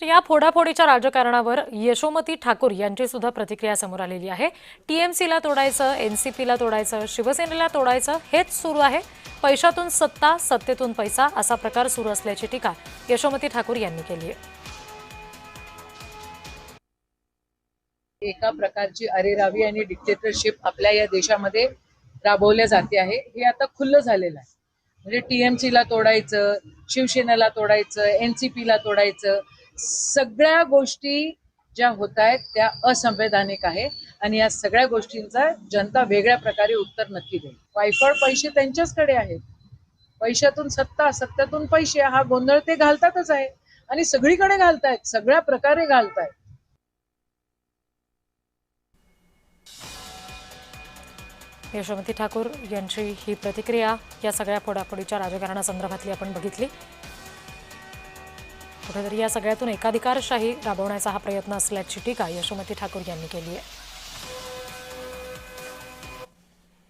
तर या फोडाफोडीच्या राजकारणावर यशोमती ठाकूर यांची सुद्धा प्रतिक्रिया समोर आलेली आहे। टीएमसीला तोडायचं, एनसीपीला तोडायचं, शिवसेनेला तोडायचं हेच सुरू आहे। पैशातून सत्ता, सत्तेतून पैसा असा प्रकार सुरू असल्याची टीका यशोमती ठाकूर यांनी केली आहे। एका प्रकारची अरेरावी आणि डिक्टेटरशिप आपल्या या देशामध्ये राबवल्या जाते आहे, हे आता खुल्लं झालेलं आहे। म्हणजे टीएमसीला तोडायचं, शिवसेनेला तोडायचं, एनसीपीला तोडायचं, सगळ्या गोष्टी ज्या होत आहेत त्या असंवैधानिक आहे आणि या सगळ्या गोष्टींचा जनता वेगळ्या प्रकारे उत्तर नक्की देईल। वायफळ पैसे त्यांच्याचकडे आहेत, पैशातून सत्ता, सत्तेतून पैसे, हा गोंधळ ते घालतातच आहे आणि सगळीकडे घालतायत, सगळ्या प्रकारे घालतायत। यशोमती ठाकूर यांची ही प्रतिक्रिया या सगळ्या फोडाफोडीच्या राजकारणासंदर्भातली आपण बघितली। कुठेतरी या सगळ्यातून एकाधिकारशाही राबवण्याचा हा प्रयत्न असल्याची टीका यशोमती ठाकूर यांनी केली आहे।